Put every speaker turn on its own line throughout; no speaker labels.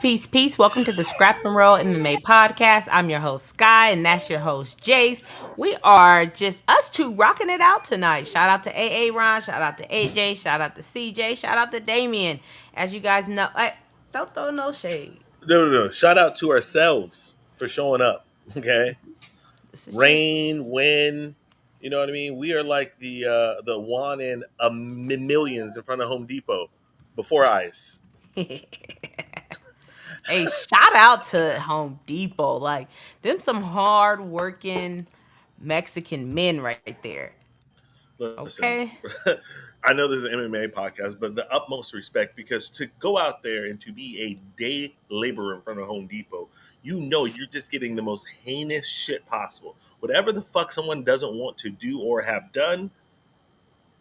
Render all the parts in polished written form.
peace, peace. Welcome to the Scrap and Roll MMA podcast. I'm your host, Sky, and that's your host, Jace. We are just us two rocking it out tonight. Shout out to AA Ron, shout out to AJ, shout out to CJ, shout out to Damien. As you guys know, don't throw no shade.
No. Shout out to ourselves for showing up. Okay,
This is true.
rain, wind. You know what I mean? We are like the one in a millions in front of Home Depot before ice.
Hey, shout out to Home Depot. Like, them some hard working Mexican men right there.
Listen,
Okay.
I know this is an MMA podcast, but the utmost respect because to go out there and to be a day laborer in front of Home Depot, you know you're just getting the most heinous shit possible. Whatever the fuck someone doesn't want to do or have done,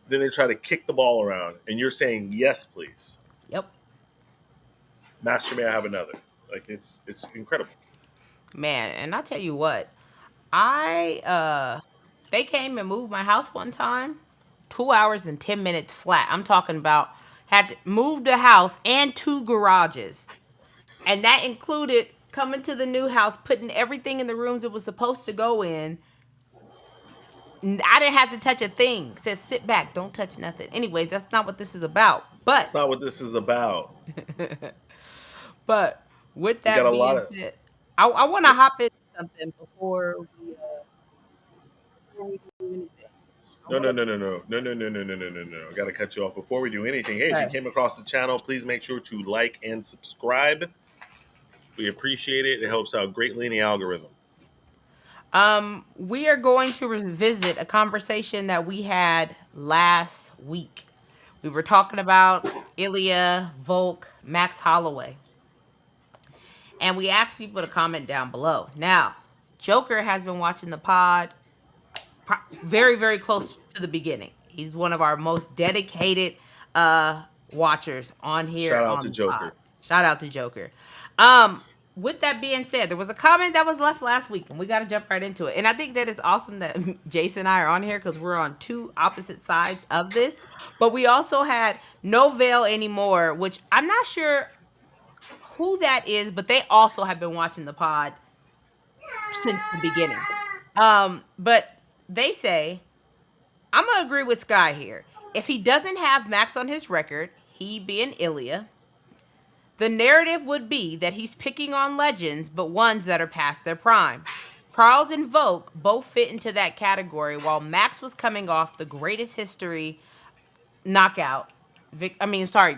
then they try to kick the ball around, and you're saying yes, please.
Yep.
Master, may I have another? Like it's incredible.
Man, and I tell you what, I they came and moved my house one time, 2 hours and 10 minutes flat. I'm talking about had to move the house and two garages. And that included coming to the new house, putting everything in the rooms it was supposed to go in. I didn't have to touch a thing. Says sit back, don't touch nothing. Anyways, that's not what this is about.
It's not what this is about.
But with
We got
that
a lot
being
of
said, I want to hop into something before we do anything. I
no, no,
want
no, no, no, no, no, no, no, no, no, no, no. I got to cut you off before we do anything. Hey, if you
to.
came across the channel, please make sure to like and subscribe. We appreciate it. It helps out greatly in the algorithm.
We are going to revisit a conversation that we had last week. We were talking about Ilya, Volk, Max Holloway, and we asked people to comment down below. Now, Joker has been watching the pod very, very close to the beginning. He's one of our most dedicated watchers on here
Shout out
on
to
the pod.
Joker.
Shout out to Joker. With that being said, there was a comment that was left last week, and we got to jump right into it. And I think that it's awesome that Jason and I are on here because we're on two opposite sides of this. But we also had No Veil Anymore, which I'm not sure who that is, but they also have been watching the pod since the beginning. But they say, I'm gonna agree with Sky here. If he doesn't have Max on his record, he being Ilya, the narrative would be that he's picking on legends, but ones that are past their prime. Charles and Volk both fit into that category, while Max was coming off the greatest history knockout.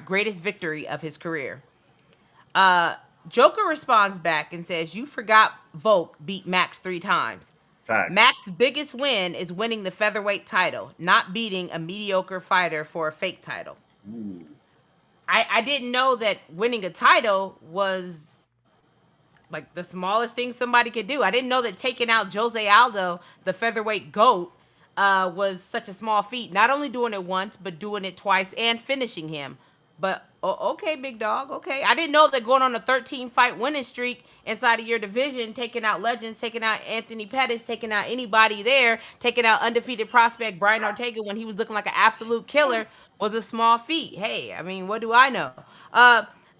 Greatest victory of his career. Joker responds back and says, "You forgot Volk beat Max 3 times.
Facts.
Max's biggest win is winning the featherweight title, not beating a mediocre fighter for a fake title."
Ooh.
I didn't know that winning a title was like the smallest thing somebody could do. I didn't know that taking out Jose Aldo, the featherweight GOAT, was such a small feat. Not only doing it once, but doing it twice and finishing him. But okay, big dog. Okay, I didn't know that going on a 13-fight winning streak inside of your division, taking out legends, taking out Anthony Pettis, taking out anybody there, taking out undefeated prospect Brian Ortega when he was looking like an absolute killer, was a small feat. Hey, I mean, what do I know?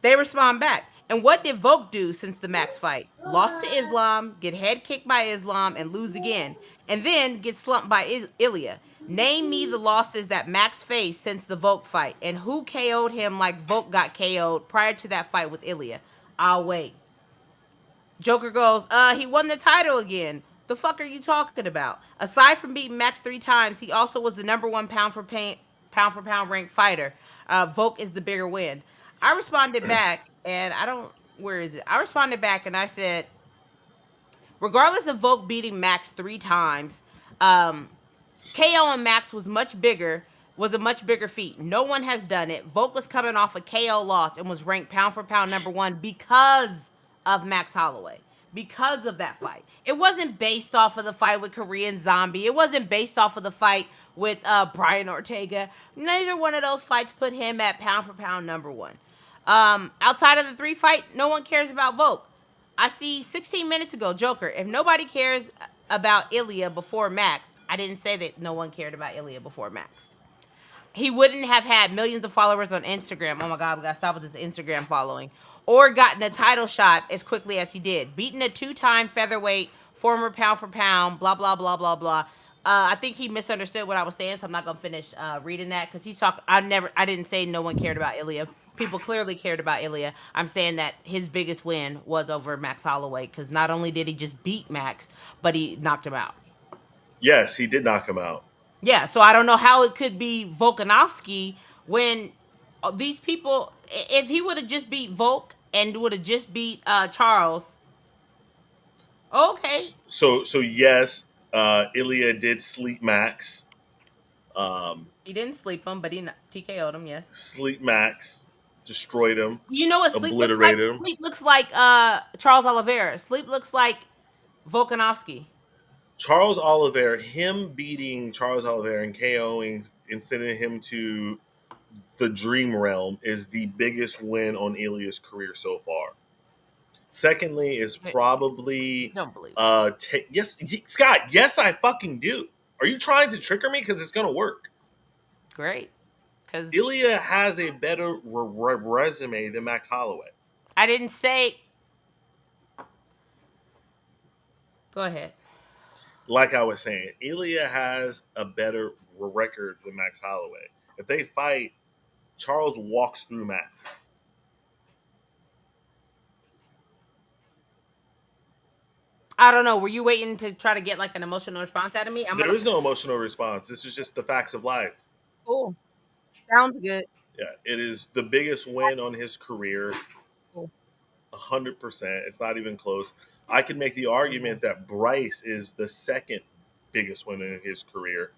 They respond back. And what did Volk do since the Max fight? Lost to Islam, get head kicked by Islam, and lose again. And then get slumped by Ilya. Name me the losses that Max faced since the Volk fight. And who KO'd him like Volk got KO'd prior to that fight with Ilya? I'll wait. Joker goes, he won the title again. The fuck are you talking about? Aside from beating Max 3 times, he also was the number one pound for pound ranked fighter. Volk is the bigger win. I responded back, and where is it? I responded back and I said, regardless of Volk beating Max 3 times, KO and Max was a much bigger feat. No one has done it. Volk was coming off a KO loss and was ranked pound for pound number 1 because of Max Holloway. Because of that fight. It wasn't based off of the fight with Korean Zombie. It wasn't based off of the fight with Brian Ortega. Neither one of those fights put him at pound for pound number 1. Outside of the 3 fight, no one cares about Volk. I see 16 minutes ago, Joker, if nobody cares about Ilya before Max, I didn't say that no one cared about Ilya before Max. he wouldn't have had millions of followers on Instagram. Oh my God, we gotta stop with this Instagram following. Or gotten a title shot as quickly as he did. Beating a two-time featherweight, former pound for pound, blah, blah, blah, blah, blah. I think he misunderstood what I was saying, so I'm not gonna finish reading that because he's talking. I didn't say no one cared about Ilya. People clearly cared about Ilya. I'm saying that his biggest win was over Max Holloway because not only did he just beat Max, but he knocked him out.
Yes, he did knock him out.
Yeah, so I don't know how it could be Volkanovski when these people, if he would have just beat Volk and would have just beat Charles, okay,
So yes, Ilya did sleep Max. Um,
he didn't sleep him, but he TKO'd him. Yes.
sleep Max, destroyed him,
You know what sleep looks like?
obliterated him.
Sleep looks like Charles Oliveira. Sleep looks like Volkanovski.
Charles Oliveira, him beating Charles Oliveira and KOing and sending him to the dream realm is the biggest win on Ilya's career so far. Secondly, is
But
probably
don't believe it.
yes, Scott. Yes, I fucking do. Are you trying to trigger me? Because it's gonna work.
Great, because
Ilya has a better resume than Max Holloway.
I didn't say. Go ahead.
Like I was saying, Ilya has a better record than Max Holloway. If they fight, Charles walks through Max.
I don't know. Were you waiting to try to get like an emotional response out of me? I'm
There
gonna.
is no emotional response. This is just the facts of life.
Cool. Sounds good.
Yeah, it is the biggest win on his career.
Cool.
100%. It's not even close. I can make the argument that Bryce is the second biggest win in his career.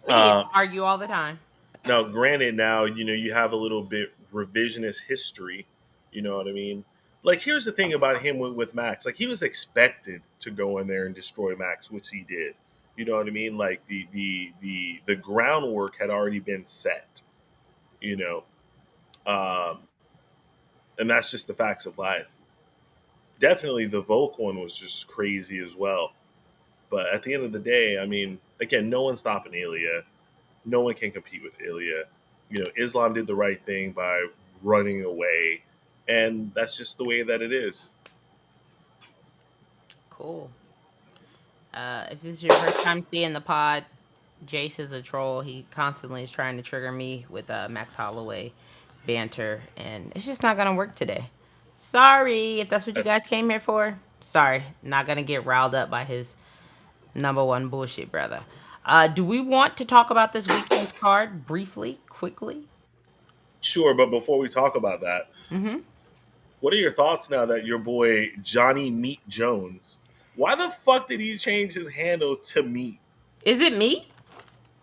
Idiots
Uh,
argue all the time.
Now, granted, now you have a little bit revisionist history. You know what I mean? Like, here's the thing about him with Max. Like, he was expected to go in there and destroy Max, which he did. You know what I mean? Like the groundwork had already been set. You know, um, and that's just the facts of life. Definitely, the Volk one was just crazy as well. But at the end of the day, I mean, again, no one's stopping Ilya. No one can compete with Ilya. Islam did the right thing by running away, and that's just the way that it is.
Cool. If this is your first time seeing the pod, Jace is a troll. He constantly is trying to trigger me with Max Holloway banter, and it's just not gonna work today. Sorry if that's what you guys
That's
came here for. Sorry, not gonna get riled up by his number one bullshit, brother. Do we want to talk about this weekend's card briefly, quickly?
sure, but before we talk about that,
Mm-hmm.
what are your thoughts now that your boy Johnny Meat Jones? Why the fuck did he change his handle to Meat?
Is it me?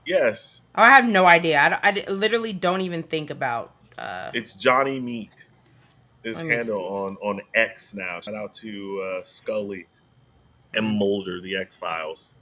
Yes,
Oh, I have no idea. Literally don't even think about.
it's Johnny Meat. His
Let me
handle
see.
on X now. Shout out to Scully and
Mm.
Mulder, the X Files.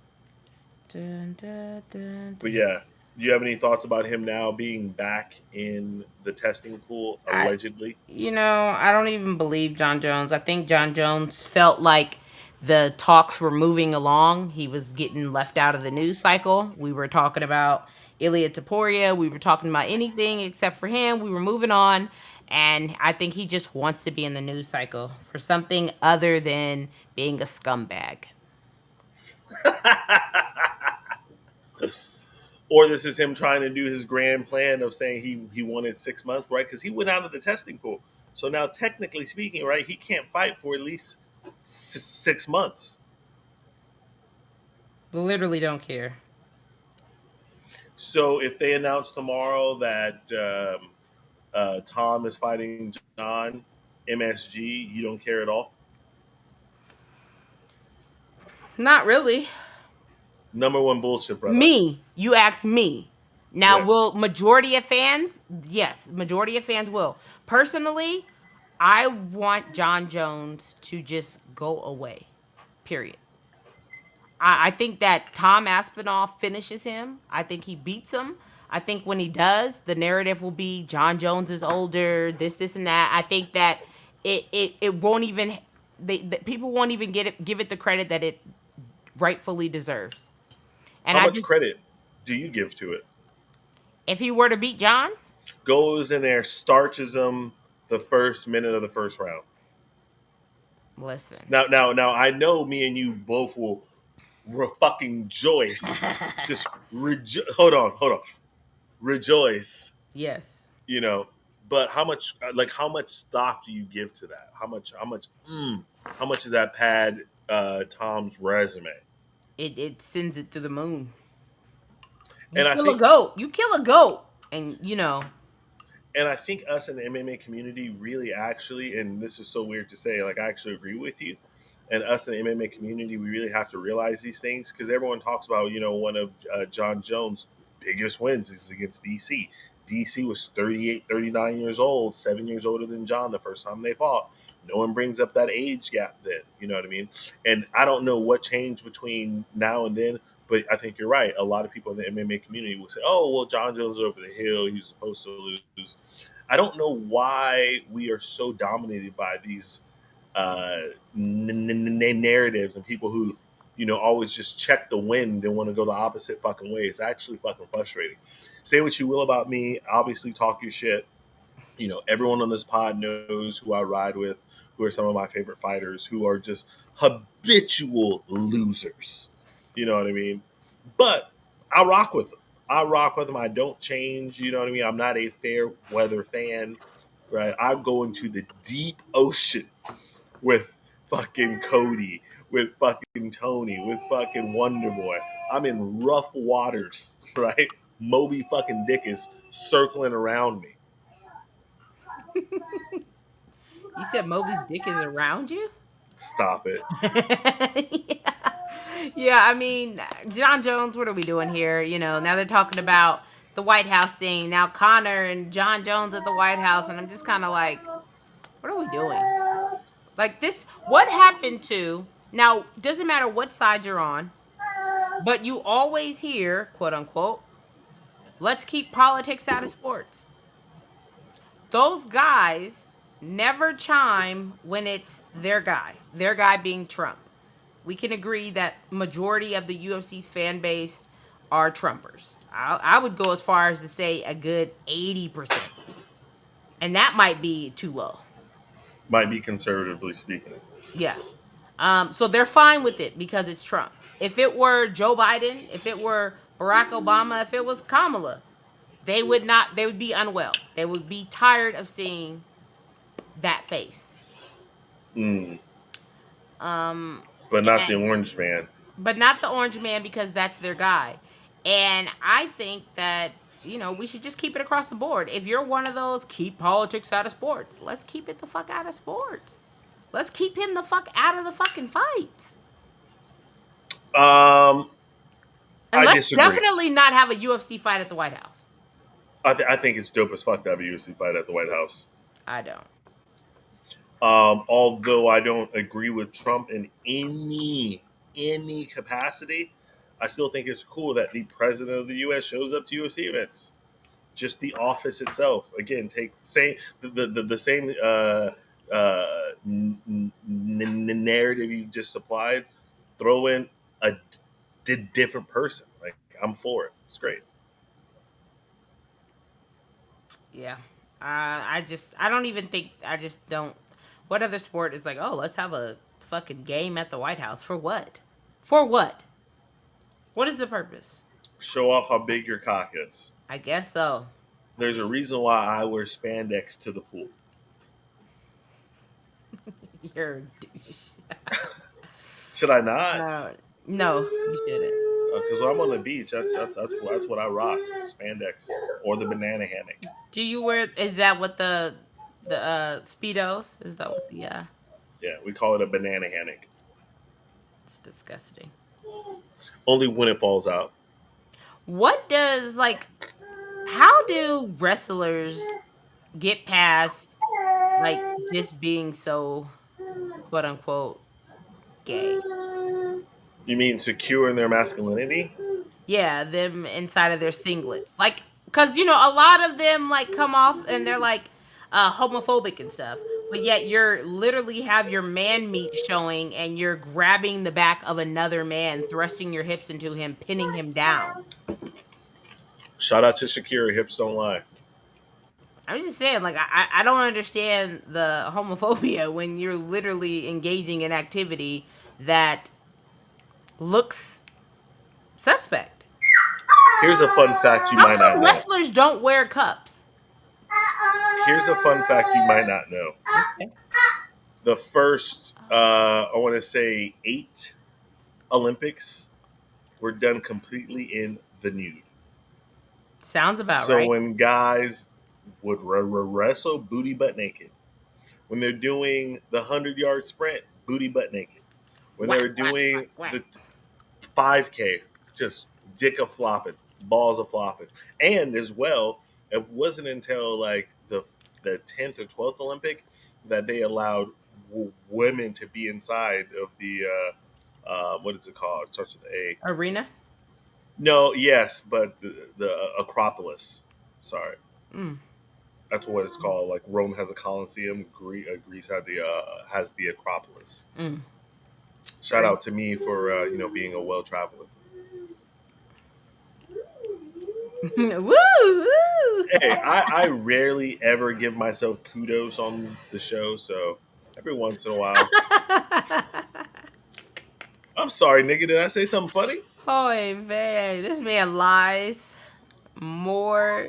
Dun, dun, dun,
But
dun.
yeah, do you have any thoughts about him now being back in the testing pool
I,
allegedly?
I don't even believe John Jones. I think John Jones felt like the talks were moving along. He was getting left out of the news cycle. We were talking about Ilya Taporia. We were talking about anything except for him. We were moving on. And I think he just wants to be in the news cycle for something other than being a scumbag.
Or this is him trying to do his grand plan of saying he wanted 6 months, right? Because he went out of the testing pool. So now, technically speaking, right, he can't fight for at least 6 months.
Literally don't care.
So if they announce tomorrow that Tom is fighting John MSG, you don't care at all.
Not really.
Number one bullshit, brother.
Me, you ask me. Now,
Yes.
will majority of fans? Yes, majority of fans will. Personally, I want John Jones to just go away. Period. I think that Tom Aspinall finishes him. I think he beats him. I think when he does, the narrative will be John Jones is older, this, and that. I think that it won't even people won't even give it the credit that it rightfully deserves. And
How
I
much
just,
credit do you give to it?
if he were to beat John,
Goes in there, starches him the first minute of the first round.
listen.
Now, I know me and you both will fucking rejoice. Just hold on, rejoice.
Yes.
You know, but how much stock do you give to that? How much does that pad Tom's resume?
It sends it to the moon. You
And I
kill a
think
goat. You kill a goat, and you know.
and I think us in the MMA community really actually, and this is so weird to say, like I actually agree with you. And us in the MMA community, we really have to realize these things because everyone talks about, one of John Jones' biggest wins is against DC. DC was 38, 39 years old, 7 years older than John the first time they fought. No one brings up that age gap then. You know what I mean? And I don't know what changed between now and then, but I think you're right. A lot of people in the MMA community will say, "Oh, well, John Jones is over the hill. He's supposed to lose." I don't know why we are so dominated by these narratives and people who, always just check the wind and want to go the opposite fucking way. It's actually fucking frustrating. Say what you will about me. Obviously, talk your shit. Everyone on this pod knows who I ride with, who are some of my favorite fighters, who are just habitual losers. You know what I mean? But I rock with them. I rock with them. I don't change. You know what I mean? I'm not a fair weather fan, right? I go into the deep ocean with fucking Cody, with fucking Tony, with fucking Wonder Boy. I'm in rough waters, right? Moby fucking Dick is circling around me.
You said Moby's dick is around you?
Stop it.
Yeah. Yeah, I mean, John Jones, what are we doing here? Now they're talking about the White House thing. Now Connor and John Jones at the White House, and I'm just kind of like, what are we doing? Like this, what happened to now? Doesn't matter what side you're on, but you always hear, quote unquote, let's keep politics out of sports. Those guys never chime when it's their guy being Trump. We can agree that majority of the UFC's fan base are Trumpers. I would go as far as to say a good 80%. And that might be too low.
Might be conservatively speaking.
Yeah. So they're fine with it because it's Trump. If it were Joe Biden, if it were Barack Obama, if it was Kamala, they would be unwell. They would be tired of seeing that face.
Mm,
Um
but not the
and
orange man.
but not the orange man because that's their guy. And I think that, we should just keep it across the board. If you're one of those keep politics out of sports, let's keep it the fuck out of sports. Let's keep him the fuck out of the fucking fights.
Um,
And
I
let's
disagree.
definitely not have a UFC fight at the White House.
I think it's dope as fuck to have a UFC fight at the White House.
I don't.
Although I don't agree with Trump in any capacity, I still think it's cool that the president of the U.S. shows up to UFC events. Just the office itself. Again, take the same narrative you just supplied. Throw in a different person. Like I'm for it. It's great.
Yeah. I don't even think, I just don't. What other sport is like, oh, let's have a fucking game at the White House? For what? For what? What is the purpose?
Show off how big your cock is.
I guess so.
There's a reason why I wear spandex to the pool.
You're a douche.
Should I not?
No, you shouldn't.
Because when I'm on the beach, that's what I rock: spandex or the banana hammock.
Do you wear? Is that what the speedos? Is that what the?
Yeah, we call it a banana hammock.
It's disgusting.
Only when it falls out.
What does like? How do wrestlers get past like just being so quote unquote gay?
You mean secure in their masculinity?
Yeah, them inside of their singlets. Like, cause a lot of them like come off and they're like homophobic and stuff. but yet you're literally have your man meat showing and you're grabbing the back of another man, thrusting your hips into him, pinning him down.
Shout out to Shakira. Hips don't lie.
I'm just saying, like, I don't understand the homophobia when you're literally engaging in activity that looks suspect.
Here's a fun fact you
How
might not
come
know.
wrestlers don't wear cups?
Here's a fun fact you might not know.
Okay.
The first, I want to say, 8 Olympics were done completely in the nude.
Sounds about
So
right.
when guys would wrestle booty butt naked, when they're doing the 100-yard sprint, booty butt naked, when they
Whack,
were
whack, whack,
doing
whack.
the 5K, just dick a flopping, balls a flopping, and as well, it wasn't until like the 10th or 12th Olympic that they allowed women to be inside of the what is it called? It starts with A.
Arena?
No, yes, but the Acropolis. Sorry,
Mm.
that's what it's called. Like Rome has a Colosseum, Greece has the Acropolis.
Mm.
Shout out to me for being a well traveler.
Woo! Woo!
Hey, I rarely ever give myself kudos on the show, so every once in a while. I'm sorry, nigga. Did I say something funny?
Holy man, this man lies more,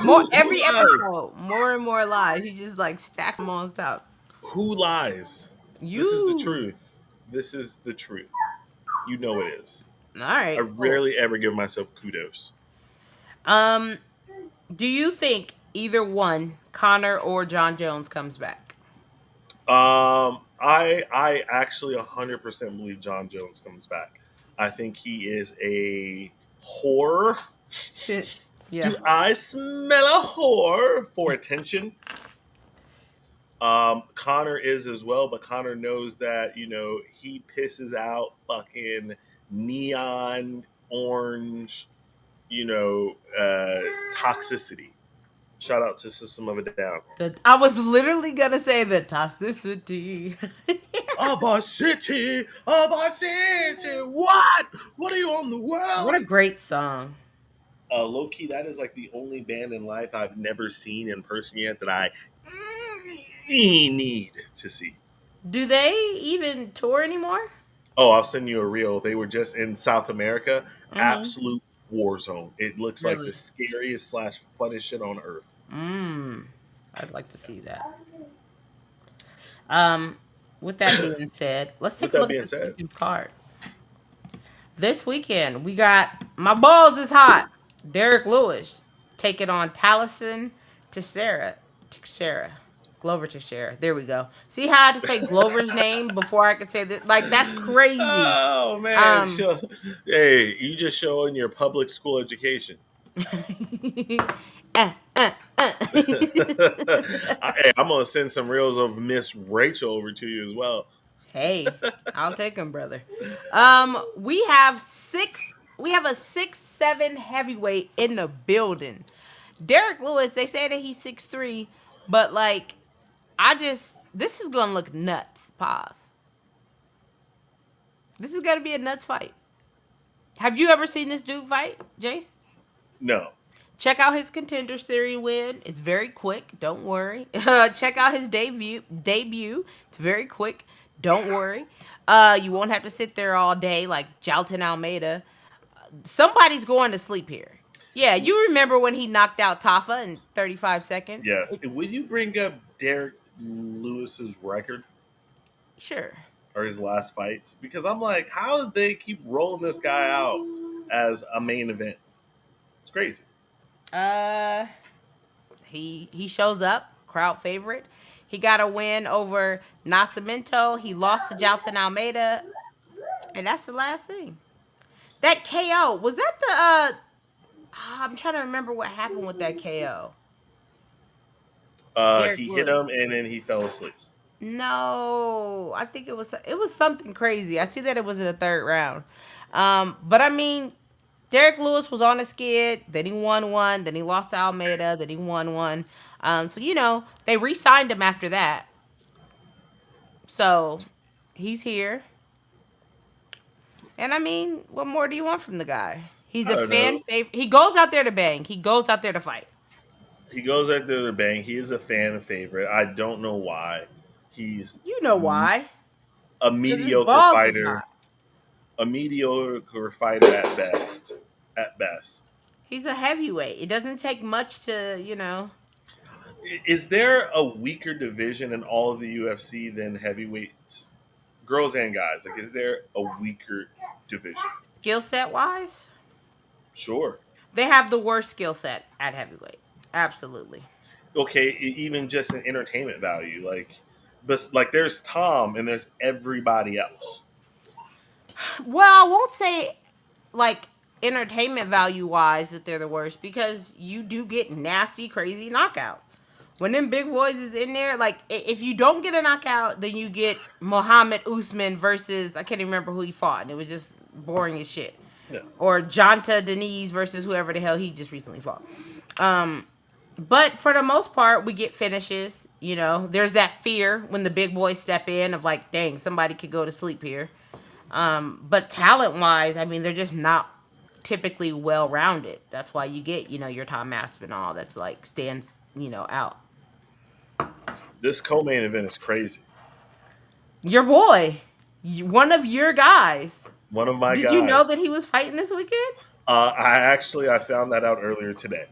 more
Who
every
lies?
episode, more and more lies. He just like stacks them on top.
Who lies? This is the
You.
truth. This is the truth. You know it is.
All
I
right, cool.
rarely ever give myself kudos.
Um, do you think either one, Connor or John Jones, comes back?
I actually 100% believe John Jones comes back. I think he is a whore.
Yeah.
Do I smell a whore for attention? Connor is as well, but Connor knows that he pisses out fucking neon orange, toxicity. Shout out to System of a Down.
I was literally gonna say the toxicity.
Of our city, of our city. What? What are you on the
What a
world?
great song.
Low key, that is like the only band in life I've never seen in person yet that I need to see.
Do they even tour anymore?
Oh, I'll send you a reel. They were just in South America.
Mm-hmm.
Absolute war zone. It looks like the
Really?
scariest slash funnest shit on earth.
I'd like to see that. Um, with that being said, let's
With
take a
that
look at
being
this
said,
weekend's card. This weekend, we got my balls is hot. Derrick Lewis taking on Tallison Teixeira. Teixeira. Glover Teixeira. There we go. See how I had to say Glover's name before I could say that? Like, that's crazy.
oh man,
Um,
show, hey, you just showing your public school education.
uh, uh, uh.
Hey, I'm gonna send some reels of Miss Rachel over to you as well.
Hey, I'll take them, brother. We have a 6'7" heavyweight in the building. Derrick Lewis, they say that he's 6'3", but like this is gonna look nuts. Pause. This is gonna be a nuts fight. Have you ever seen this dude fight, Jace?
No.
Check out his Contender Series win. It's very quick. Don't worry. Check out his debut. It's very quick. Don't worry. You won't have to sit there all day like Jalton Almeida. Somebody's going to sleep here. Yeah, you remember when he knocked out Tafa in 35 seconds?
Yes. Will you bring up Derek Lewis's record
Sure.
or his last fights? Because I'm like, how did they keep rolling this guy out as a main event? It's crazy.
Uh, he shows up, crowd favorite. He got a win over Nascimento. He lost to Jalton Almeida, and that's the last thing. That KO was that the I'm trying to remember what happened with that KO. Derek
He hit
Lewis.
him and then he fell asleep.
No, I think it was something crazy. I see that it was in the third round. But I mean, Derrick Lewis was on a skid, then he won one, then he lost to Almeida, then he won one. So they re-signed him after that. So he's here, and I mean, what more do you want from the guy? He's
I
a
don't
fan
know.
favorite. He goes out there to bang. He goes out there to fight.
He goes at the bank. He is a fan favorite. I don't know why. He's
You know why?
a
Because his
mediocre
balls is
fighter.
hot.
A mediocre fighter at best. At best.
He's a heavyweight. It doesn't take much to,
Is there a weaker division in all of the UFC than heavyweights? Girls and guys. Like, is there a weaker division?
skill set wise.
Sure.
They have the worst skill set at heavyweight. Absolutely.
Okay, even just an entertainment value. Like there's Tom and there's everybody else.
Well, I won't say like entertainment value wise that they're the worst because you do get nasty, crazy knockouts. When them big boys is in there, like if you don't get a knockout, then you get Muhammad Usman versus I can't even remember who he fought, and it was just boring as shit.
Yeah.
Or Jonta Denise versus whoever the hell he just recently fought. Um, but for the most part, we get finishes. There's that fear when the big boys step in of like, dang, somebody could go to sleep here. But talent wise, I mean, they're just not typically well rounded. That's why you get, your Tom Aspinall that's like stands, out.
This co-main event is crazy.
Your boy, one of your guys.
One of my
Did you know
guys.
that he was fighting this weekend?
I found that out earlier today.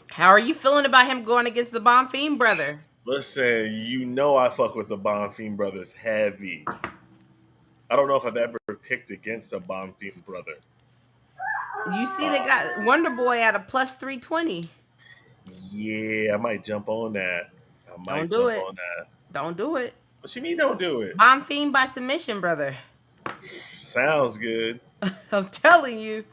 How are you feeling about him going against the Bonfim brother?
Listen, I fuck with the Bonfim brothers heavy. I don't know if I've ever picked against a Bonfim brother.
You see, they got Wonder Boy at a plus 320.
Yeah, I might jump on that.
Don't do it. Don't do it.
What you mean don't do it?
Bonfim by submission, brother.
Sounds good.
I'm telling you.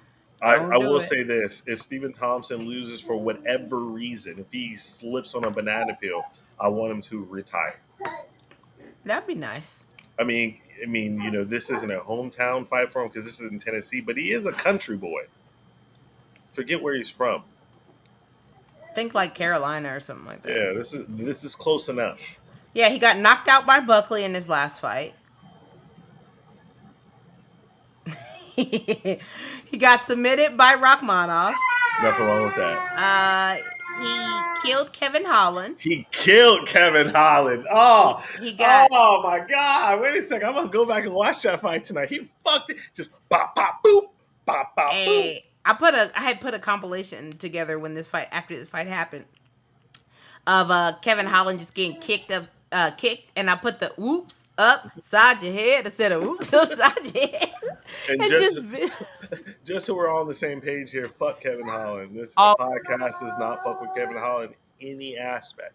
I
Don't do
will
it.
say this. If Stephen Thompson loses for whatever reason, if he slips on a banana peel, I want him to retire.
That'd be nice.
This isn't a hometown fight for him because this is in Tennessee, but he is a country boy. Forget where he's from.
Think like Carolina or something like that.
Yeah, this is close enough.
Yeah, he got knocked out by Buckley in his last fight. He got submitted by Rachmanov.
Nothing wrong with that.
He killed Kevin Holland.
He killed Kevin Holland. Oh,
He got
oh my God! Wait a second. I'm gonna go back and watch that fight tonight. He fucked it. Just pop, pop, boop, pop, pop, boop.
I had put a compilation together after this fight happened of Kevin Holland just getting kicked, and I put the oops upside your head instead of oops upside your head.
And just so we're all on the same page here, fuck Kevin Holland. This podcast does not fuck with Kevin Holland in any aspect.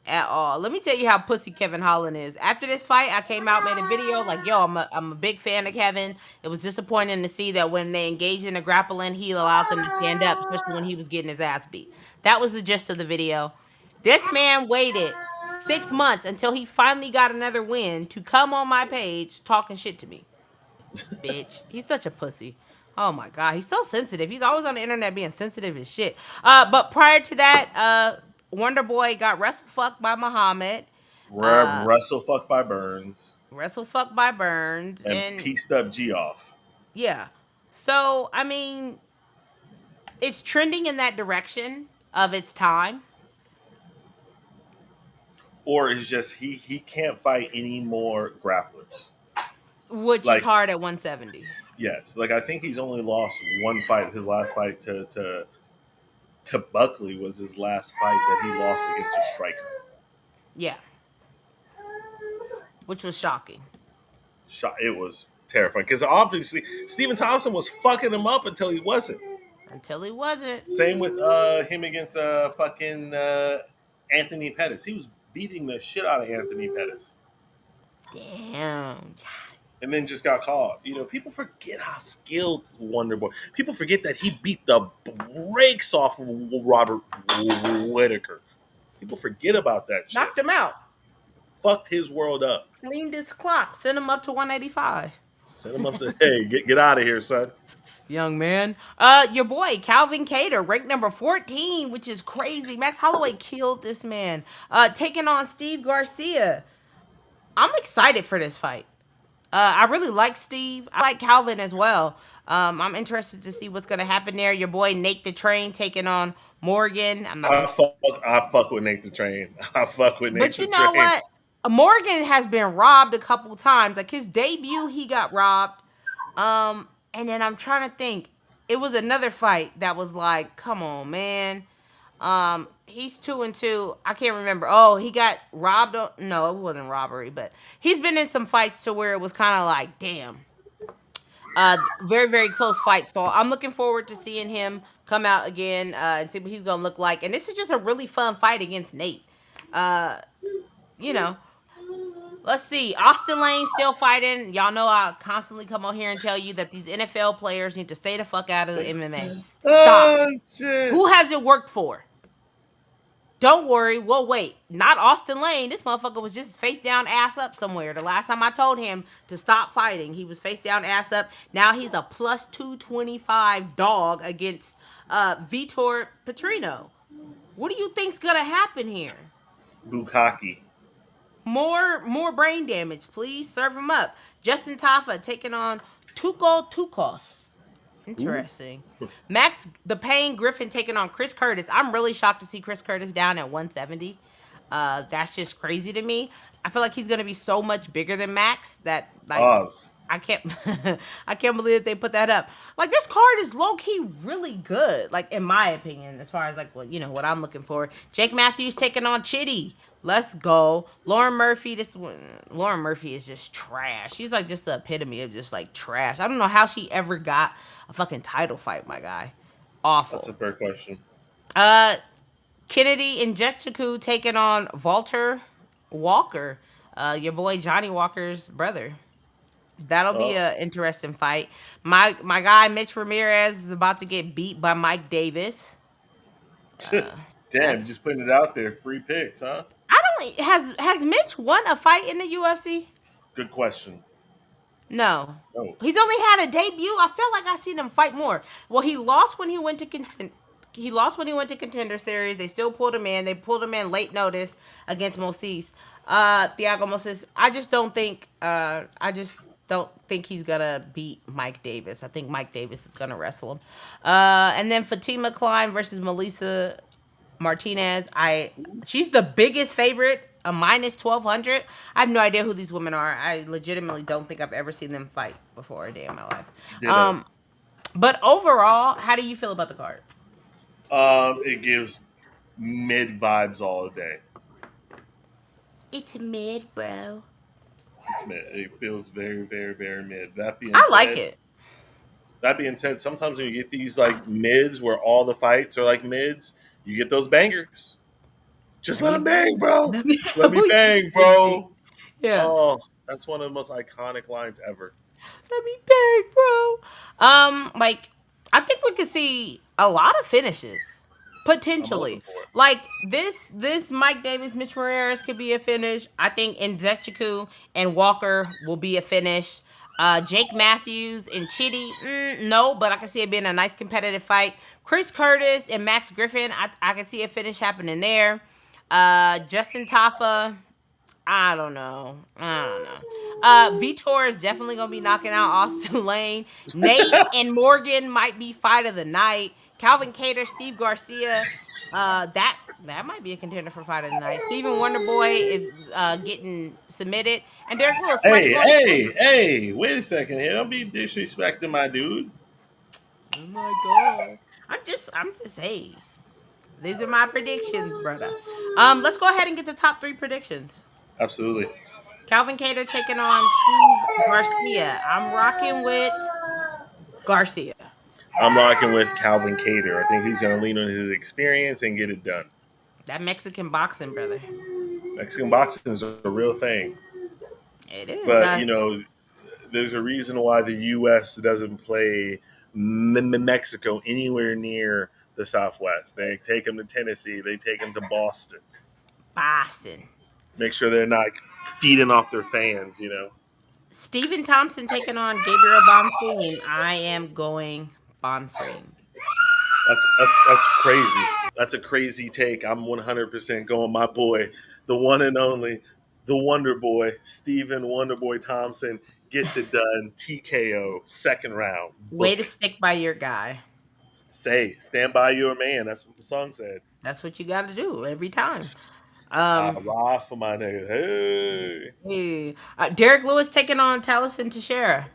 At all. Let me tell you how pussy Kevin Holland is. After this fight, I came out, made a video like, yo, I'm a big fan of Kevin. It was disappointing to see that when they engaged in a grappling, he allowed them to stand up, especially when he was getting his ass beat. That was the gist of the video. This man waited 6 months until he finally got another win to come on my page talking shit to me. Bitch. He's such a pussy. Oh my God. He's so sensitive. He's always on the internet being sensitive as shit. But prior to that, Wonder Boy got wrestle fucked by Muhammad.
Wrestle fucked by Burns.
Wrestle fucked by Burns.
And pieced up Geoff.
Yeah. So, I mean, it's trending in that direction of its time.
Or it's just he can't fight any more grapplers.
Which is hard at 170.
Yes. I think he's only lost one fight. His last fight to Buckley was his last fight that he lost against a striker.
Yeah. Which was shocking.
It was terrifying. Because obviously, Stephen Thompson was fucking him up until he wasn't. Same with him against fucking Anthony Pettis. He was beating the shit out of Anthony Pettis.
Damn.
And then just got caught. People forget how skilled Wonder Boy. People forget that he beat the brakes off of Robert Whitaker. People forget about that shit.
Knocked him out.
Fucked his world up.
Cleaned his clock. Sent him up to 185.
Send him up to hey, get out of here, son.
Young man. Your boy Calvin Cater, ranked number 14, which is crazy. Max Holloway killed this man. Taking on Steve Garcia. I'm excited for this fight. I really like Steve. I like Calvin as well. I'm interested to see what's gonna happen there. Your boy Nate the Train taking on Morgan. I'm not gonna.
I fuck with Nate the Train. I fuck with Nate
But
the
you know
Train.
what? Morgan has been robbed a couple times. Like his debut, he got robbed. And then I'm trying to think. It was another fight that was like, come on, man. He's 2-2. I can't remember. Oh, he got robbed. No, it wasn't robbery, but he's been in some fights to where it was kind of like, damn. Very, very close fight. So I'm looking forward to seeing him come out again and see what he's gonna look like. And this is just a really fun fight against Nate. Uh, you know, let's see. Austin Lane still fighting. Y'all know I constantly come on here and tell you that these NFL players need to stay the fuck out of the MMA. Stop.
Oh shit.
Who has it worked for? Don't worry, we'll wait. Not Austin Lane. This motherfucker was just face down, ass up somewhere. The last time I told him to stop fighting, he was face down, ass up. Now he's a plus 225 dog against Vitor Petrino. What do you think's gonna happen here?
Bukaki.
More brain damage, please. Serve him up. Justin Tafa taking on Tuco Tukos.
Ooh.
Interesting. Max the Pain Griffin taking on Chris Curtis. I'm really shocked to see Chris Curtis down at 170. That's just crazy to me. I feel like he's gonna be so much bigger than Max that like
Oz.
I can't I can't believe that they put that up. Like this card is low key really good, like in my opinion, as far as like what I'm looking for. Jake Matthews taking on Chitty. Let's go. Lauren Murphy, Lauren Murphy is just trash. She's like just the epitome of just like trash. I don't know how she ever got a fucking title fight, my guy.
That's a
Awful.
fair question.
Uh Kennedy and Jetchiku taking on Walter Walker. Your boy Johnny Walker's brother. That'll be
Oh.
a interesting fight. My guy Mitch Ramirez is about to get beat by Mike Davis. Uh,
Damn,
that's
just putting it out there. Free picks, huh?
I don't has Mitch won a fight in the UFC?
Good question.
No.
No.
He's only had a debut. I feel like I seen him fight more. Well, he lost when he went to Contender Series. They still pulled him in. They pulled him in late notice against Moses. Thiago Moses. I just don't think he's gonna beat Mike Davis. I think Mike Davis is gonna wrestle him. And then Fatima Klein versus Melissa Martinez. She's the biggest favorite, a minus 1200. I have no idea who these women are. I legitimately don't think I've ever seen them fight before a day in my life.
Ditto.
Um, but overall, how do you feel about the card?
It gives mid vibes all day.
It's mid, bro.
It's mid. It feels very, very, very mid.
I like it.
That being said, sometimes when you get these like mids where all the fights are like mids, you get those bangers. Just
Let
let
me
them bang, bro.
let me
Just let me bang,
sleeping.
bro.
Yeah.
Oh, that's one of the most iconic lines ever.
Let me beg, bro. Like I think we could see a lot of finishes
I'm hoping
potentially.
for it.
Like this Mike Davis, Mitch Ramirez could be a finish. I think Nzechukwu and Walker will be a finish. Jake Matthews and Chitty, no, but I can see it being a nice competitive fight. Chris Curtis and Max Griffin, I can see a finish happening there. Justin Tafa, I don't know. I don't know. Vitor is definitely gonna be knocking out Austin Lane. Nate and Morgan might be fight of the night. Calvin Cater, Steve Garcia. That might be a contender for fight of the night. Steven Wonderboy is getting submitted, and Derrick Lewis might be
Hey,
going to
hey,
sleep.
hey! Wait a second here. Don't be disrespecting my dude.
Oh my god! I'm just hey. These are my predictions, brother. Let's go ahead and get the top three predictions.
Absolutely.
Calvin Cater taking on Steve Garcia. I'm rocking with Garcia.
I'm rocking with Calvin Cater. I think he's going to lean on his experience and get it done.
That Mexican boxing, brother.
Mexican boxing is a real thing,
It is.
but there's a reason why the U.S. doesn't play Mexico anywhere near the Southwest. They take them to Tennessee. They take them to Boston.
Boston.
Make sure they're not feeding off their fans.
Stephen Thompson taking on Gabriel Bonfim. I am going Bonfim.
That's crazy. That's a crazy take. I'm 100% going my boy, the one and only, the Wonder Boy, Stephen Wonderboy Thompson gets it done. TKO, second round.
Way
Book
to
it.
stick by your guy.
Say, stand by your man. That's what the song said.
That's what you got to do every time.
I
Um,
ride for my nigga. Hey.
hey, Derrick Lewis taking on Tallison Teixeira.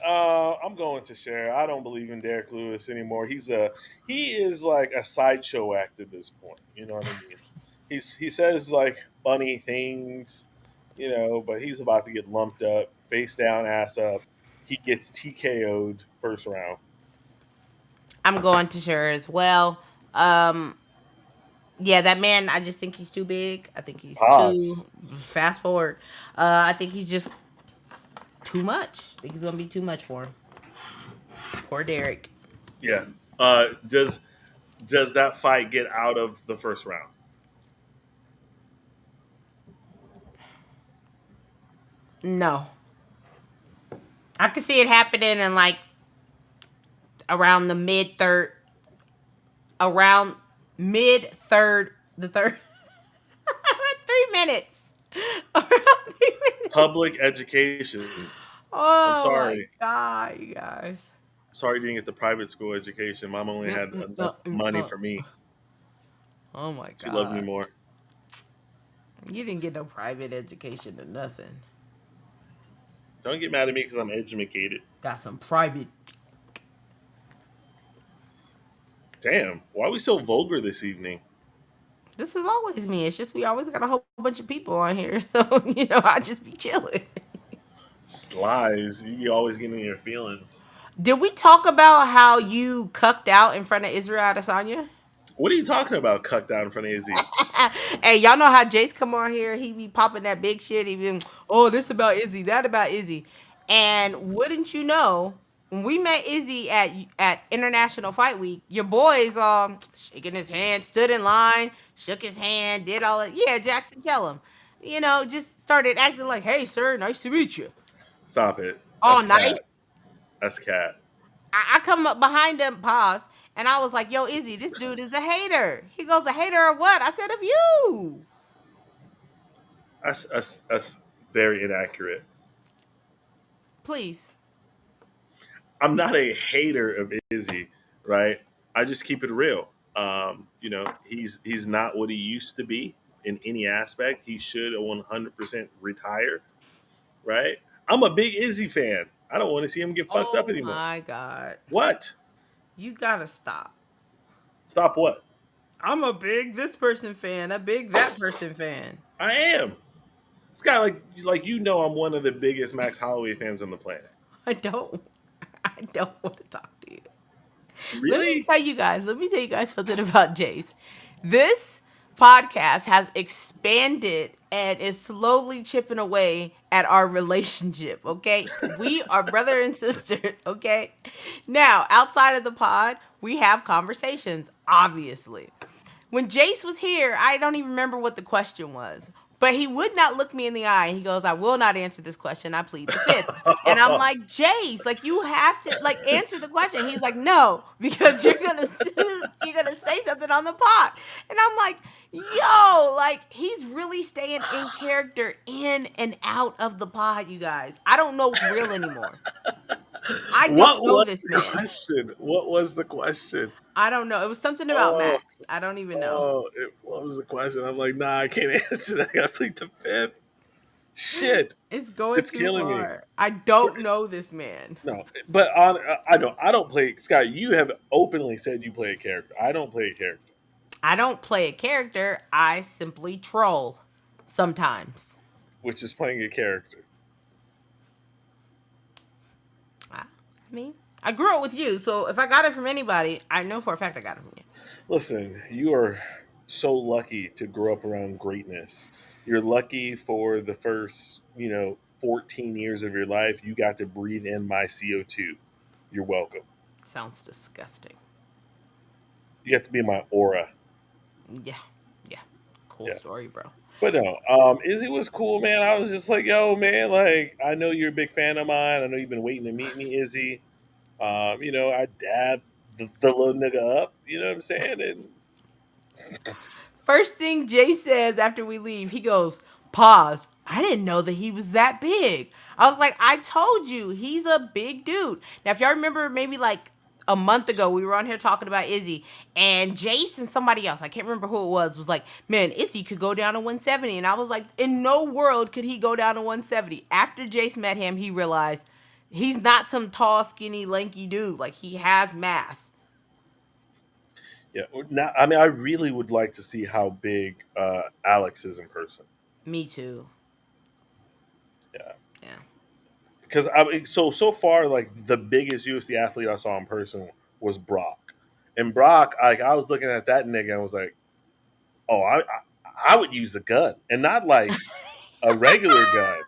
I'm going to share. I don't believe in Derrick Lewis anymore. He is like a sideshow act at this point. You know what I mean? He says like funny things, but he's about to get lumped up, face down, ass up. He gets TKO'd first round.
I'm going Teixeira as well. Um, yeah, that man. I just think he's too big. I think he's too
Pause.
fast forward. I think he's just too much. I think he's gonna be too much for him. Poor Derrick.
Yeah. Does that fight get out of the first round?
No, I could see it happening in like around the around mid third, the third, 3 minutes. Around 3 minutes.
Public education. I'm
Oh my
sorry.
god, you guys.
Sorry, you didn't get the private school education. Mom only had enough money for me.
Oh my
She loved me
god.
more.
You didn't get no private education or nothing.
Don't get mad at me because I'm educated.
Got some private.
Damn, why are we so vulgar this evening?
This is always me. It's just we always got a whole bunch of people on here. So, I just be chilling.
Slies, you be always getting in your feelings.
Did we talk about how you cucked out in front of Israel Adesanya?
What are you talking about? Cucked out in front of Izzy?
Hey, y'all know how Jace come on here? He be popping that big shit. He be, oh, this about Izzy, that about Izzy. And wouldn't you know, when we met Izzy at International Fight Week, your boys shaking his hand, stood in line, shook his hand, did all that. Yeah, Jackson, tell him. Just started acting like, hey, sir, nice to meet you.
Stop it.
All
That's
nice.
cat. That's cat.
I come up behind him, pause, and I was like, yo, Izzy, this dude is a hater. He goes, a hater of what? I said, of you.
That's very inaccurate.
Please.
I'm not a hater of Izzy, right? I just keep it real. He's not what he used to be in any aspect. He should 100% retire, right? I'm a big Izzy fan. I don't want to see him get fucked up
Oh
anymore.
my God.
What?
You gotta stop.
Stop what?
I'm a big this person fan, a big that person fan.
I am. It's kind of like I'm one of the biggest Max Holloway fans on the planet.
I don't. I don't want to talk to you.
Really?
Let me tell you guys something about Jace. This podcast has expanded and is slowly chipping away at our relationship, okay? We are brother and sister, okay? Now, outside of the pod, we have conversations, obviously. When Jace was here, I don't even remember what the question was. But he would not look me in the eye. He goes, I will not answer this question. I plead the fifth. And I'm like, Jace, like you have to like answer the question. He's like, no, because you're gonna say something on the pod. And I'm like, yo, like he's really staying in character in and out of the pod, you guys. I don't know what's real anymore. I
What
don't know
was
this
the
man.
question? What was the question?
I don't know. It was something about
Oh,
Max. I don't even know.
what was the question? I'm like, nah, I can't answer that. I gotta plead the fifth. Shit,
It's going
it's
too
killing me.
far. I don't know this man.
No, but I don't play. Scott, you have openly said you play a character. I don't play a character,
I don't play a character. I simply troll sometimes.
which is playing a character.
I mean, I grew up with you, so if I got it from anybody, I know for a fact I got it from you.
Listen, you are so lucky to grow up around greatness. You're lucky for the first, 14 years of your life, you got to breathe in my CO2. You're welcome.
Sounds disgusting.
You have to be my aura.
Yeah, yeah. cool
Yeah.
story, bro.
But no, Izzy was cool, man. I was just like, yo, man, like, I know you're a big fan of mine. I know you've been waiting to meet me, Izzy. I dabbed the little nigga up, you know what I'm saying? And
First thing Jay says after we leave, he goes, pause. I didn't know that he was that big. I was like, I told you, he's a big dude. Now, if y'all remember, maybe like a month ago, we were on here talking about Izzy, and Jace and somebody else, I can't remember who it was like, man, Izzy could go down to 170. And I was like, in no world could he go down to 170. After Jace met him, he realized he's not some tall, skinny, lanky dude. Like, he has mass.
yeah, now, I mean, I really would like to see how big Alex is in person.
Me too.
Yeah.
Yeah.
Because I mean, so far, like the biggest UFC athlete I saw in person was Brock, and Brock, like I was looking at that nigga and I was like, oh, I would use a gun, and not like a regular gun.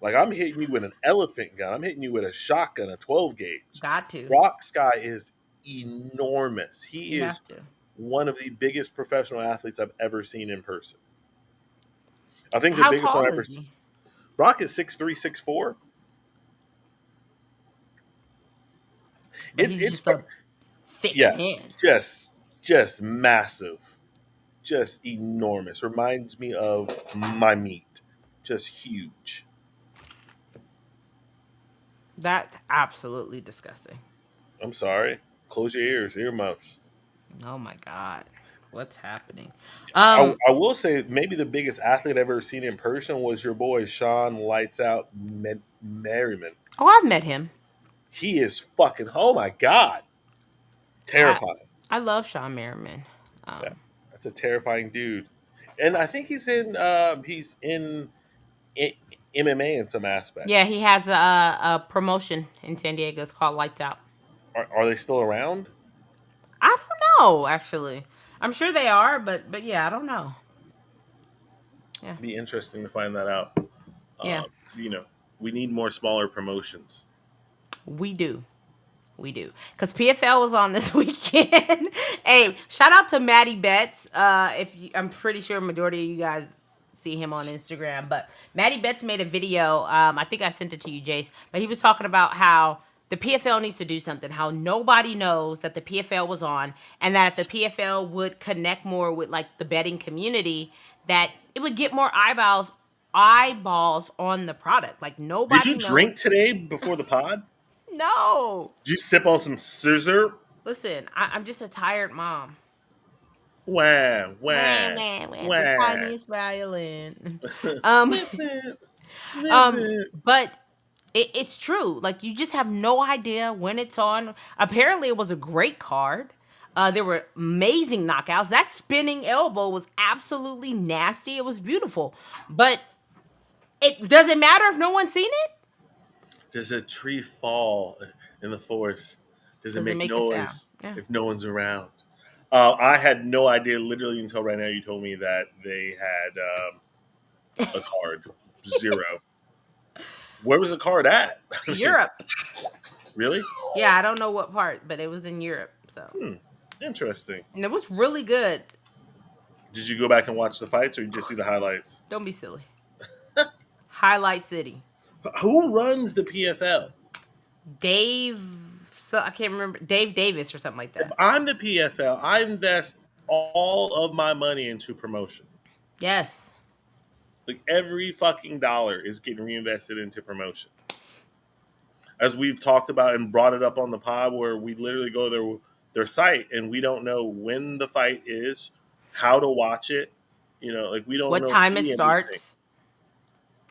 Like I'm hitting you with an elephant gun. I'm hitting you with a shotgun, a 12 gauge.
Got to.
Brock's guy is enormous. He
You
is
have to.
one of the biggest professional athletes I've ever seen in person. I think the
How
biggest one I
tall
ever.
is he?
Brock is 6'3", 6'4".
But he's
It's
just a thick
yeah,
man.
just massive, just enormous. Reminds me of my meat, just huge.
That's absolutely disgusting.
I'm sorry. Close your ears, earmuffs.
Oh my god. What's happening?
I will say maybe the biggest athlete I've ever seen in person was your boy Sean Lights Out Merriman.
Oh, I've met him.
He is fucking, oh my god,
I
terrifying.
I love Sean Merriman.
Yeah,
Um
that's a terrifying dude, and I think he's in MMA in some aspect.
yeah, he has a promotion in San Diego. It's called Lights Out.
Are they still around?
I don't know, actually. I'm sure they are, but yeah, I don't know. Yeah.
Be interesting to find that out.
Yeah.
Um, we need more smaller promotions.
We do. We do. Because PFL was on this weekend. Hey, shout out to Maddie Betts. I'm pretty sure majority of you guys see him on Instagram. But Maddie Betts made a video. I think I sent it to you, Jace. But he was talking about how the PFL needs to do something. How nobody knows that the PFL was on, and that if the PFL would connect more with like the betting community, that it would get more eyeballs on the product. Like
Did you
nobody knows.
drink today before the pod?
No.
Did you sip on some scissor?
Listen, I'm just a tired mom.
Wah,
Wah,
wah,
wah, wah, the
wah.
tiniest violin. Um,
Listen, listen.
but it's true. Like you just have no idea when it's on. Apparently, it was a great card. There were amazing knockouts. That spinning elbow was absolutely nasty. It was beautiful, but it doesn't matter if no one's seen it.
Does a tree fall in the forest? Does it
Does it
make
make a sound?
noise
Yeah.
if no one's around? I had no idea, literally, until right now. You told me that they had a card. Zero. Where was the card at?
Europe.
Really?
Yeah, I don't know what part, but it was in Europe. So,
Interesting.
and it was really good.
Did you go back and watch the fights, or you just see the highlights?
Don't be silly. Highlight City.
Who runs the PFL?
Dave, so I can't remember, Dave Davis or something like
If
that.
I'm the PFL, I invest all of my money into promotion.
Yes.
Like every fucking dollar is getting reinvested into promotion. As we've talked about and brought it up on the pod, where we literally go to their site and we don't know when the fight is, how to watch it. Like we don't
What
know
time it
anything.
starts?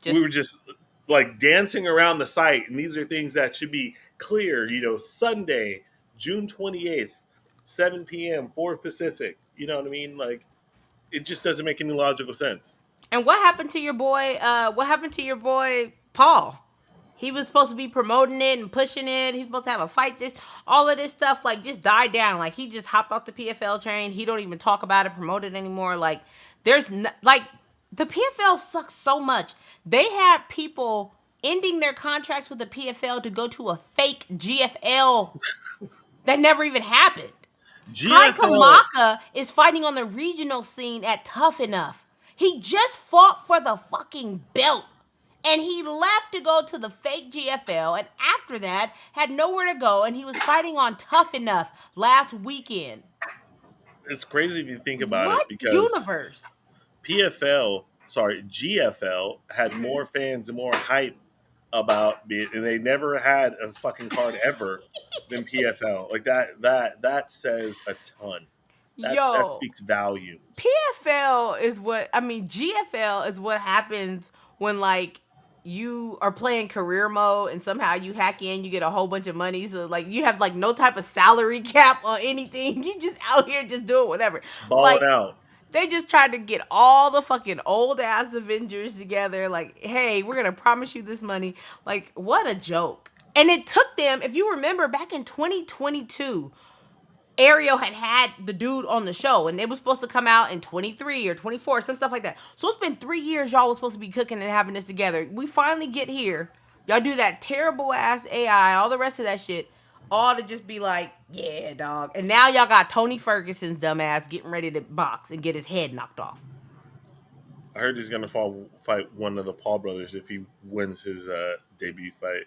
We were just like dancing around the site, and these are things that should be clear. Sunday, June 28th, 7 p.m., 4 Pacific. You know what I mean? Like it just doesn't make any logical sense.
And what happened to your boy? What happened to your boy Paul? He was supposed to be promoting it and pushing it. He's supposed to have a fight. All of this stuff, like just died down. Like he just hopped off the PFL train. He don't even talk about it, promote it anymore. Like like the PFL sucks so much. They had people ending their contracts with the PFL to go to a fake GFL that never even happened. Kai
GFL.
Kamaka is fighting on the regional scene at Tough Enough. He just fought for the fucking belt. And he left to go to the fake GFL, and after that had nowhere to go, and he was fighting on Tough Enough last weekend.
It's crazy if you think about it
What
because
universe?
GFL had more fans and more hype about it, and they never had a fucking card ever than PFL. Like that says a ton. That
Yo,
speaks volumes.
PFL is what I mean. GFL is what happens when like you are playing career mode and somehow you hack in, you get a whole bunch of money. So like you have like no type of salary cap on anything. You just out here just doing whatever.
Balling
Like
out.
they just tried to get all the fucking old ass Avengers together. Like, hey, we're gonna promise you this money. Like, what a joke. And it took them, if you remember, back in 2022, Ariel had the dude on the show, and it was supposed to come out in 23 or 24, some stuff like that. So it's been 3 years y'all was supposed to be cooking and having this together. We finally get here. Y'all do that terrible ass AI, all the rest of that shit, all to just be like, yeah, dog. And now y'all got Tony Ferguson's dumbass getting ready to box and get his head knocked off.
I heard he's gonna fight one of the Paul brothers if he wins his debut fight.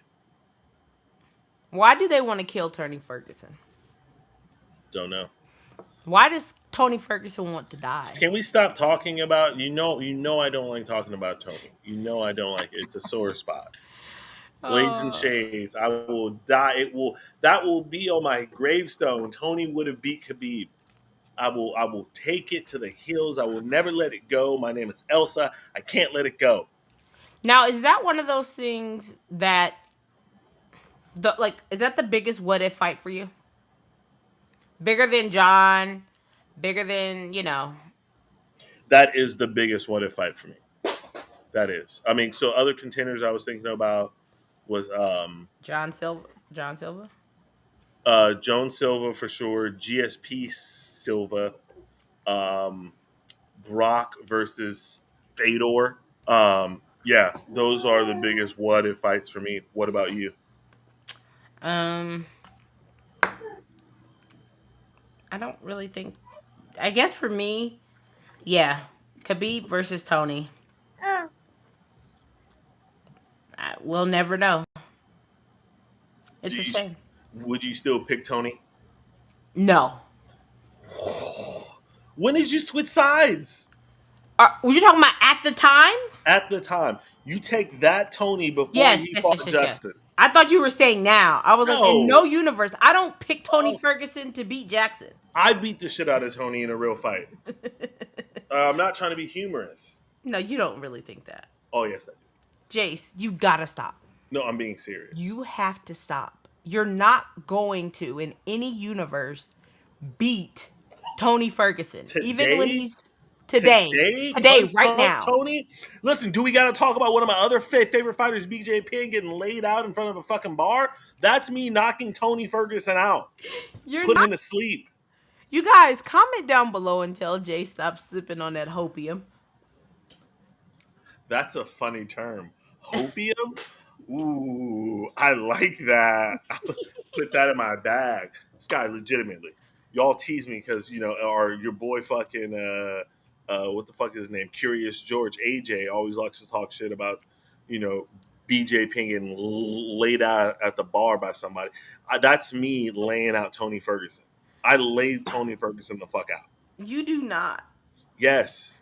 Why do they want to kill Tony Ferguson?
Don't know.
Why does Tony Ferguson want to die?
Can we stop talking about I don't like talking about Tony. I don't like it. It's a sore spot. Blades and
Uh,
Shades. I will die. That will be on my gravestone. Tony would have beat Khabib. I will take it to the hills. I will never let it go. My name is Elsa. I can't let it go.
Now, is that one of those things that is that the biggest what if fight for you? Bigger than John, bigger than,
That is the biggest what if fight for me. That is. I mean, so other contenders I was thinking about was
John Silva. John Silva.
Joan Silva for sure, GSP Silva, um, Brock versus Fedor. Yeah, those are the biggest what if fights for me. What about you?
Um, I don't really think. I guess for me, yeah, Khabib versus Tony. We'll never know.
Do
It's a
you
shame.
would you still pick Tony?
No.
When did you switch sides?
Were you talking about at the time?
At the time, you take that Tony before
Yes,
he
yes, yes,
fought
yes, yes.
Justin.
I thought you were saying now. I was like, in
No,
no universe, I don't pick Tony
oh,
Ferguson to beat Jackson.
I beat the shit out of Tony in a real fight. I'm not trying to be humorous.
No, you don't really think that.
Oh yes, I do.
Jace, you've got to stop.
No, I'm being serious.
You have to stop. You're not going to, in any universe, beat Tony Ferguson. Even when
Today,
he's today, today,
punch
right
drunk
now.
Tony. Listen, do we got to talk about one of my other favorite fighters, BJ Penn, getting laid out in front of a fucking bar? That's me knocking Tony Ferguson out,
You're
putting
not.
him to sleep.
You guys, comment down below and tell Jay stop sipping on that hopium.
That's a funny term. Hopium? Ooh, I like that. Put that in my bag. This guy legitimately. Y'all tease me because, or your boy fucking, what the fuck is his name? Curious George, AJ, always likes to talk shit about, you know, BJ Penn getting laid out at the bar by somebody. That's me laying out Tony Ferguson. I laid Tony Ferguson the fuck out.
You do not.
Yes,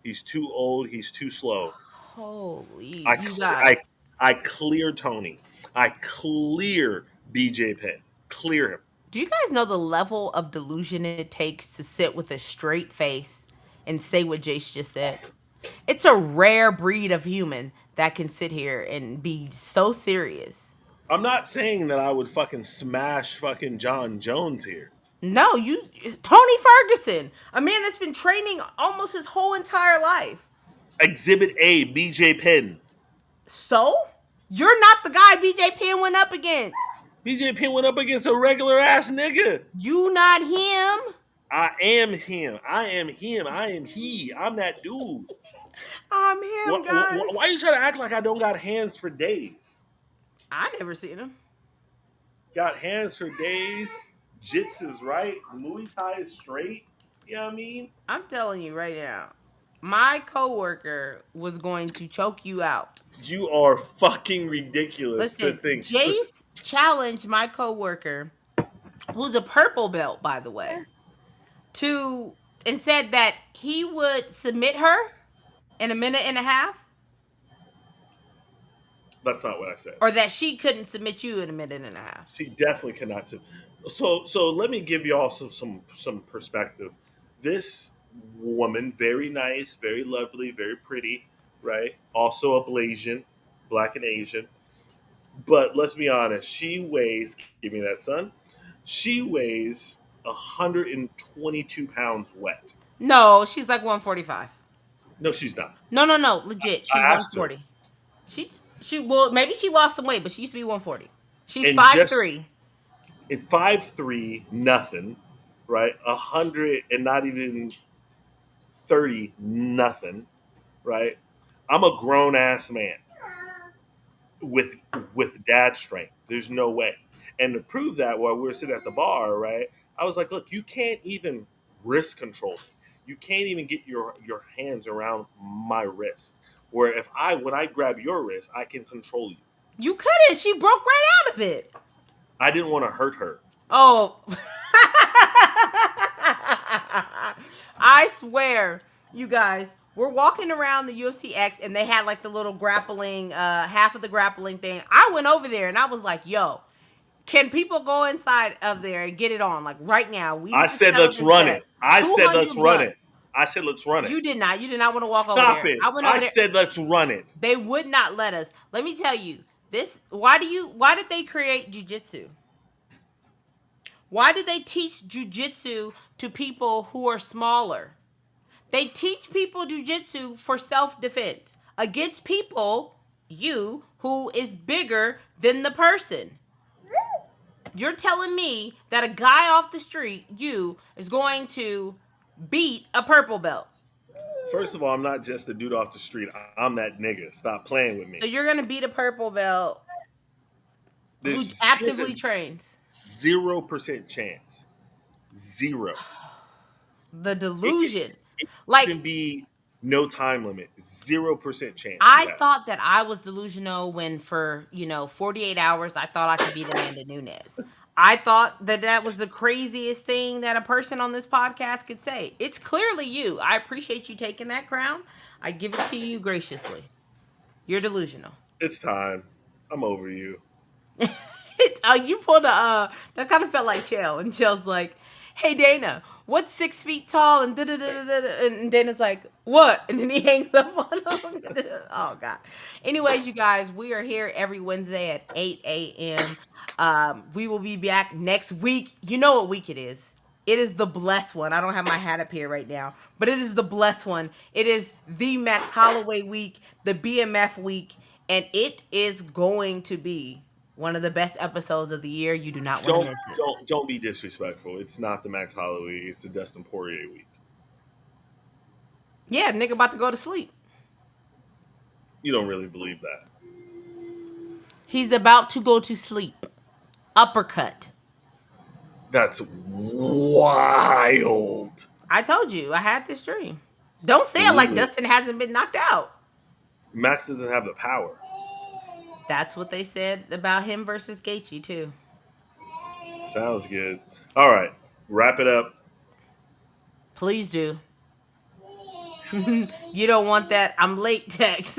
he's too old. He's too slow.
Holy,
I
you
cle- I
guys.
I clear Tony. I clear BJ Penn. Clear him.
Do you guys know the level of delusion it takes to sit with a straight face and say what Jace just said? It's a rare breed of human that can sit here and be so serious.
I'm not saying that I would fucking smash fucking John Jones here.
No, Tony Ferguson, a man that's been training almost his whole entire life.
Exhibit A, BJ Penn.
So? You're not the guy BJ Penn went up against.
BJ Penn went up against a regular ass nigga.
You not him.
I am him. I am him. I am he. I'm that dude.
I'm him,
Why
guys.
you trying to act like I don't got hands for days?
I never seen him.
Got hands for days. Jits is right. Muay Thai is straight. You know what I mean?
I'm telling you right now. my coworker was going to choke you out.
You are fucking ridiculous to
Listen,
think. Listen,
Jace challenged my coworker, who's a purple belt, by the way, to and said that he would submit her in a minute and a half,
that's not what I said.
or that she couldn't submit you in a minute and a half.
She definitely cannot. So let me give you all some perspective. This woman, very nice, very lovely, very pretty, right? Also a Blasian, black and Asian. But let's be honest, she weighs. Give me that, son. She weighs 122 pounds wet.
No, she's like 145.
No, she's not.
No, legit.
I
She's
asked her,
140. She well, maybe she lost some weight, but she used to be 140. She's
and
five
just
three.
in 5'3", nothing, right? 100 and not even 30, nothing, right? I'm a grown ass man with dad strength. There's no way. And to prove that, while we were sitting at the bar, right, I was like, look, you can't even wrist control me. You can't even get your hands around my wrist. Where when I grab your wrist, I can control you.
You couldn't. She broke right out of it.
I didn't want to hurt her.
Oh. I swear, you guys, we're walking around the UFC X and they had like the little grappling, half of the grappling thing. I went over there and I was like, yo, can people go inside of there and get it on? Like right now. We
I said, let's run it. I said, let's run it. I said, let's run it.
You did not. You did not want to walk over
Stop
there.
it.
I went over
I
there.
said, let's run it.
They would not let us. Let me tell you this. Why did they create jiu-jitsu? Why do they teach jiu-jitsu to people who are smaller? They teach people jiu-jitsu for self-defense against people, you, who is bigger than the person. You're telling me that a guy off the street, you, is going to beat a purple belt.
First of all, I'm not just a dude off the street. I'm that nigga. Stop playing with me.
So you're going to beat a purple belt who actively trains.
0% chance. Zero.
The delusion.
It
like
can be no time limit. 0% chance.
I thought that I was delusional when for 48 hours I thought I could beat Amanda Nunes. I thought that was the craziest thing that a person on this podcast could say. It's clearly you. I appreciate you taking that crown. I give it to you graciously. You're delusional.
It's time. I'm over you.
You pulled that kind of felt like Chael, and Chael's like, "Hey Dana, what's 6 feet tall?" And and Dana's like, "What?" And then he hangs up on him. Oh God. Anyways, you guys, we are here every Wednesday at 8 a.m. We will be back next week. You know what week it is? It is the blessed one. I don't have my hat up here right now, but it is the blessed one. It is the Max Holloway week, the BMF week, and it is going to be one of the best episodes of the year. You do not want to miss it.
Don't be disrespectful. It's not the Max Holloway. It's the Dustin Poirier week.
Yeah, nigga about to go to sleep.
You don't really believe that.
He's about to go to sleep. Uppercut.
That's wild.
I told you. I had this dream. Don't say it like Dustin hasn't been knocked out.
Max doesn't have the power.
That's what they said about him versus Gaethje too.
Sounds good. All right, wrap it up.
Please do. You don't want that I'm late text.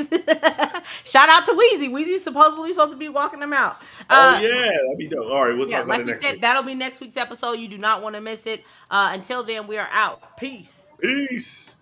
Shout out to Weezy. Weezy's supposed to be walking them out.
Oh yeah, that'd be dope. All right, we'll talk about it next week.
That'll be next week's episode. You do not want to miss it. Until then, we are out. Peace.
Peace.